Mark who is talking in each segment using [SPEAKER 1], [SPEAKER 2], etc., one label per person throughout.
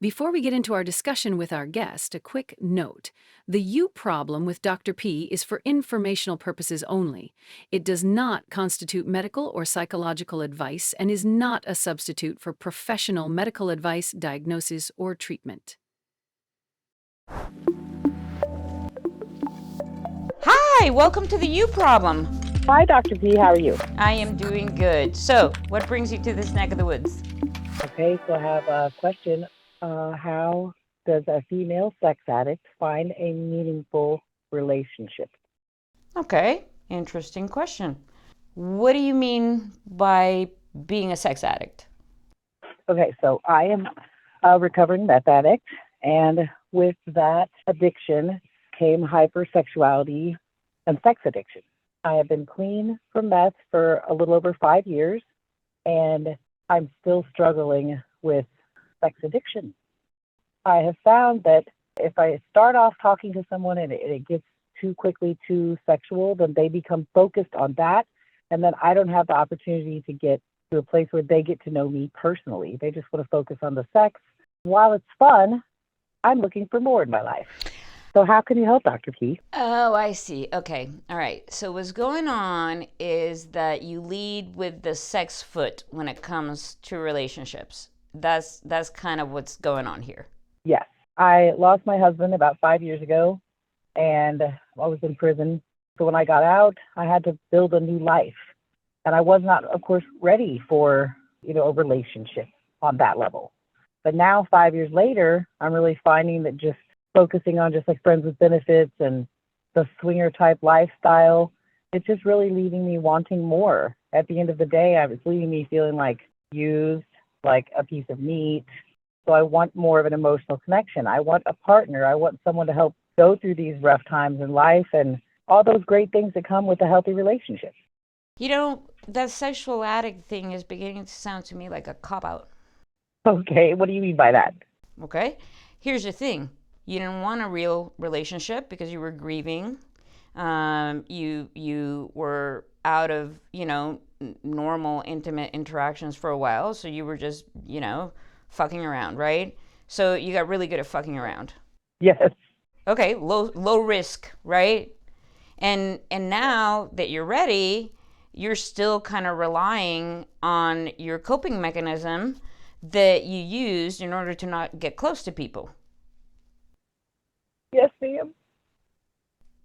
[SPEAKER 1] Before we get into our discussion with our guest, a quick note. The you problem with Dr. P is for informational purposes only. It does not constitute medical or psychological advice and is not a substitute for professional medical advice, diagnosis, or treatment.
[SPEAKER 2] Hi, welcome to the You Problem.
[SPEAKER 3] Hi, Dr. P. How are you?
[SPEAKER 2] I am doing good. So, what brings you to this neck of the woods?
[SPEAKER 3] Okay, so I have a question. How does a female sex addict find a meaningful relationship?
[SPEAKER 2] Okay, interesting question. What do you mean by being a sex addict?
[SPEAKER 3] Okay, so I am a recovering meth addict, and with that addiction came hypersexuality and sex addiction. I have been clean from meth for a little over 5 years, and I'm still struggling with sex addiction. I have found that if I start off talking to someone and it gets too quickly too sexual, then they become focused on that. And then I don't have the opportunity to get to a place where they get to know me personally. They just want to focus on the sex. While it's fun, I'm looking for more in my life. So how can you help, Dr. P?
[SPEAKER 2] Oh, I see. Okay. All right. So what's going on is that you lead with the sex foot when it comes to relationships. That's kind of what's going on here.
[SPEAKER 3] Yes. I lost my husband about 5 years ago, and I was in prison. So when I got out, I had to build a new life. And I was not, of course, ready for, a relationship on that level. But now, 5 years later, I'm really finding that just focusing on just like friends with benefits and the swinger type lifestyle, it's just really leaving me wanting more. At the end of the day, it's leaving me feeling like used, like a piece of meat. So I want more of an emotional connection. I want a partner. I want someone to help go through these rough times in life and all those great things that come with a healthy relationship.
[SPEAKER 2] That sexual addict thing is beginning to sound to me like a cop-out.
[SPEAKER 3] Okay, what do you mean by that?
[SPEAKER 2] Okay? Here's the thing. You didn't want a real relationship because you were grieving. You were out of, normal intimate interactions for a while. So you were just, fucking around, right? So you got really good at fucking around.
[SPEAKER 3] Yes.
[SPEAKER 2] Okay, low risk, right? And now that you're ready, you're still kind of relying on your coping mechanism that you used in order to not get close to people.
[SPEAKER 3] Yes, ma'am.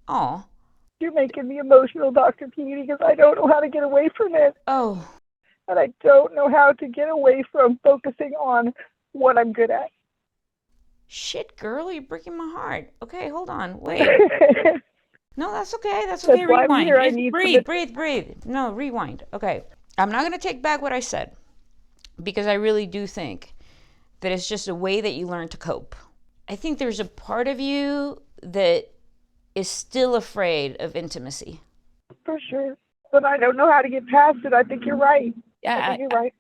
[SPEAKER 2] Oh.
[SPEAKER 3] You're making me emotional, Dr. P, because I don't know how to get away from it.
[SPEAKER 2] Oh.
[SPEAKER 3] And I don't know how to get away from focusing on what I'm good at.
[SPEAKER 2] Shit, girl, you're breaking my heart. Okay, hold on. Wait. No, that's okay. That's okay.
[SPEAKER 3] That's why
[SPEAKER 2] Rewind.
[SPEAKER 3] I'm here. I need
[SPEAKER 2] Breathe. No, rewind. Okay. I'm not going to take back what I said because I really do think that it's just a way that you learn to cope. I think there's a part of you that is still afraid of intimacy.
[SPEAKER 3] For sure. But I don't know how to get past it. I think you're right. I think you're right.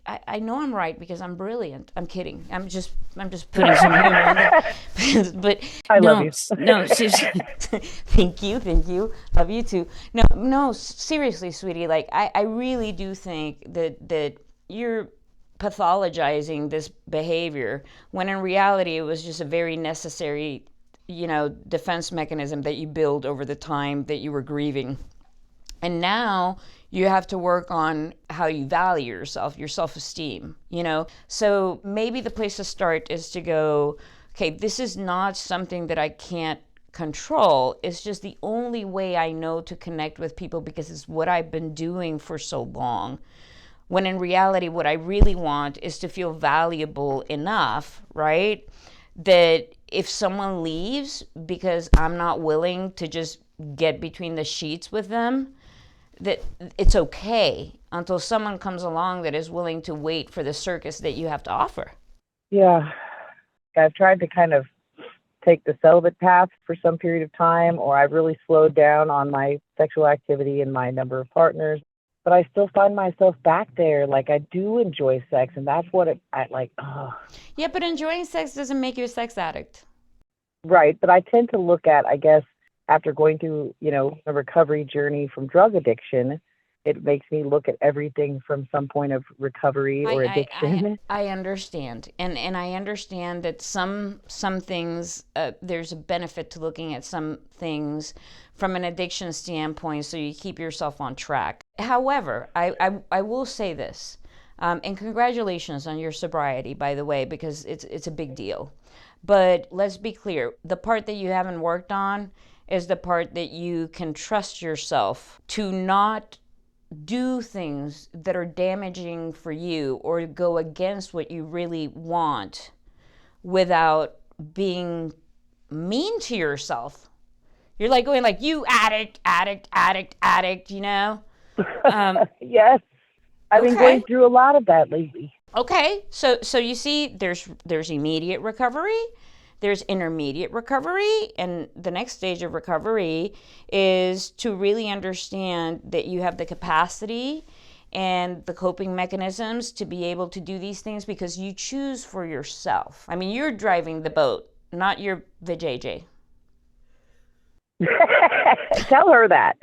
[SPEAKER 2] I know I'm right because I'm brilliant. I'm kidding. I'm just putting some humor in there. But
[SPEAKER 3] I love you.
[SPEAKER 2] No, thank you. Love you too. No, seriously, sweetie. Like I really do think that you're pathologizing this behavior when in reality it was just a very necessary, defense mechanism that you build over the time that you were grieving. And now you have to work on how you value yourself, your self-esteem, So maybe the place to start is to go, okay, this is not something that I can't control. It's just the only way I know to connect with people because it's what I've been doing for so long. When in reality, what I really want is to feel valuable enough, right? That if someone leaves because I'm not willing to just get between the sheets with them, that it's okay until someone comes along that is willing to wait for the circus that you have to offer.
[SPEAKER 3] Yeah. I've tried to kind of take the celibate path for some period of time, or I've really slowed down on my sexual activity and my number of partners. But I still find myself back there. Like, I do enjoy sex, and that's what I like. Oh.
[SPEAKER 2] Yeah, but enjoying sex doesn't make you a sex addict.
[SPEAKER 3] Right. But I tend to look at, I guess, after going through, a recovery journey from drug addiction, it makes me look at everything from some point of recovery or addiction.
[SPEAKER 2] I understand, and I understand that some things, there's a benefit to looking at some things from an addiction standpoint, so you keep yourself on track. However, I will say this, and congratulations on your sobriety, by the way, because it's a big deal. But let's be clear, the part that you haven't worked on is the part that you can trust yourself to not do things that are damaging for you or go against what you really want without being mean to yourself. You're like going like, you addict, addict, addict, addict, you know?
[SPEAKER 3] Yes. I've been
[SPEAKER 2] Okay.
[SPEAKER 3] going through a lot of that lately.
[SPEAKER 2] Okay, so you see, there's immediate recovery, there's intermediate recovery, and the next stage of recovery is to really understand that you have the capacity and the coping mechanisms to be able to do these things because you choose for yourself. I mean, you're driving the boat, not your Vajayjay.
[SPEAKER 3] Tell her that.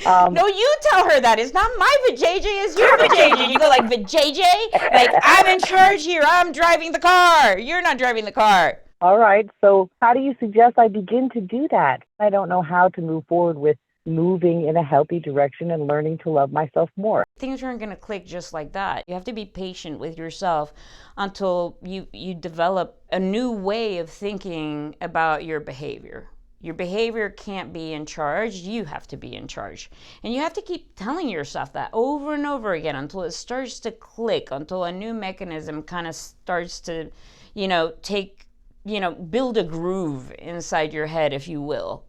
[SPEAKER 2] No, you tell her that. It's not my Vajayjay, it's your Vajayjay. You go like, Vajayjay? Like, I'm in charge here. I'm driving the car. You're not driving the car.
[SPEAKER 3] All right. So how do you suggest I begin to do that? I don't know how to move forward with moving in a healthy direction and learning to love myself more.
[SPEAKER 2] Things aren't going to click just like that. You have to be patient with yourself until you develop a new way of thinking about your behavior. Your behavior can't be in charge. You have to be in charge. And you have to keep telling yourself that over and over again until it starts to click, until a new mechanism kind of starts to, build a groove inside your head, if you will,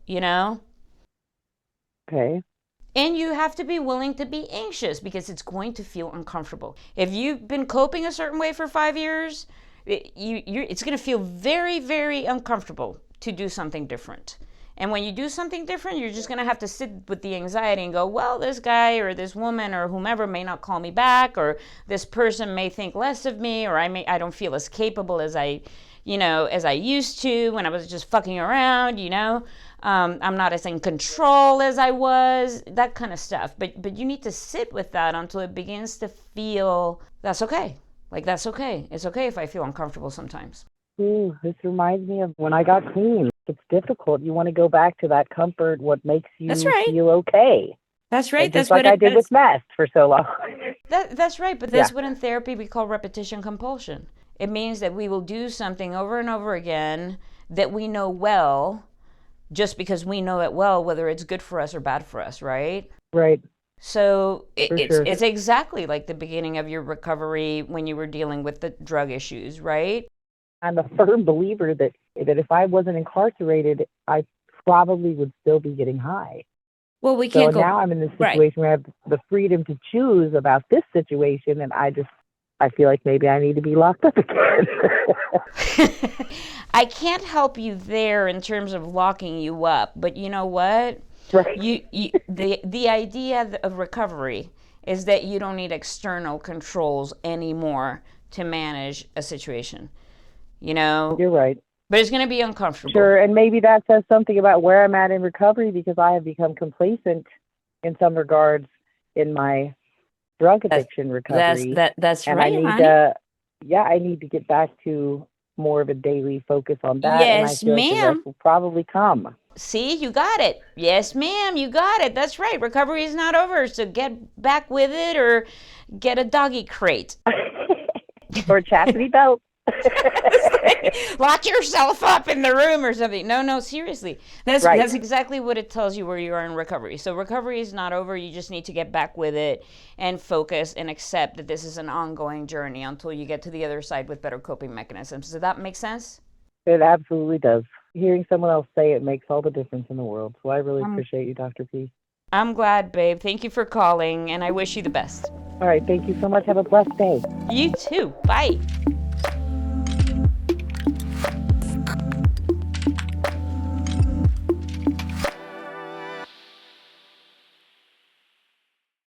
[SPEAKER 3] Okay.
[SPEAKER 2] And you have to be willing to be anxious because it's going to feel uncomfortable. If you've been coping a certain way for 5 years, it's going to feel very, very uncomfortable to do something different. And when you do something different, you're just going to have to sit with the anxiety and go, well, this guy or this woman or whomever may not call me back, or this person may think less of me, or I don't feel as capable as I used to when I was just fucking around, I'm not as in control as I was, that kind of stuff. But you need to sit with that until it begins to feel that's okay. Like, that's okay. It's okay if I feel uncomfortable sometimes.
[SPEAKER 3] Ooh, this reminds me of when I got clean. It's difficult. You want to go back to that comfort, what makes you
[SPEAKER 2] That's right.
[SPEAKER 3] feel okay.
[SPEAKER 2] That's right.
[SPEAKER 3] And just like I did with meth for so long.
[SPEAKER 2] That's right. But that's what in therapy we call repetition compulsion. It means that we will do something over and over again that we know well, just because we know it well, whether it's good for us or bad for us, right?
[SPEAKER 3] Right.
[SPEAKER 2] So
[SPEAKER 3] Sure.
[SPEAKER 2] it's exactly like the beginning of your recovery when you were dealing with the drug issues, right?
[SPEAKER 3] I'm a firm believer that if I wasn't incarcerated, I probably would still be getting high.
[SPEAKER 2] Well, we
[SPEAKER 3] So
[SPEAKER 2] can't go.
[SPEAKER 3] now I'm in this situation where I have the freedom to choose about this situation, and I feel like maybe I need to be locked up again.
[SPEAKER 2] I can't help you there in terms of locking you up, but you know what?
[SPEAKER 3] Right.
[SPEAKER 2] The idea of recovery is that you don't need external controls anymore to manage a situation.
[SPEAKER 3] You're right.
[SPEAKER 2] But it's going to be uncomfortable.
[SPEAKER 3] Sure, and maybe that says something about where I'm at in recovery, because I have become complacent in some regards in my drug addiction recovery.
[SPEAKER 2] That's
[SPEAKER 3] and
[SPEAKER 2] right,
[SPEAKER 3] I need
[SPEAKER 2] honey.
[SPEAKER 3] I need to get back to more of a daily focus on that.
[SPEAKER 2] Yes,
[SPEAKER 3] and I feel like the
[SPEAKER 2] ma'am.
[SPEAKER 3] rest will probably come.
[SPEAKER 2] See, you got it. Yes, ma'am, you got it. That's right. Recovery is not over, so get back with it or get a doggy crate.
[SPEAKER 3] Or a chastity belt.
[SPEAKER 2] Lock yourself up in the room or something. No, seriously. That's exactly what it tells you where you are in recovery. So recovery is not over. You just need to get back with it and focus and accept that this is an ongoing journey until you get to the other side with better coping mechanisms. Does that make sense?
[SPEAKER 3] It absolutely does. Hearing someone else say it makes all the difference in the world. So I really appreciate you, Dr. P.
[SPEAKER 2] I'm glad, babe. Thank you for calling, and I wish you the best.
[SPEAKER 3] All right. Thank you so much. Have a blessed day.
[SPEAKER 2] You too. Bye.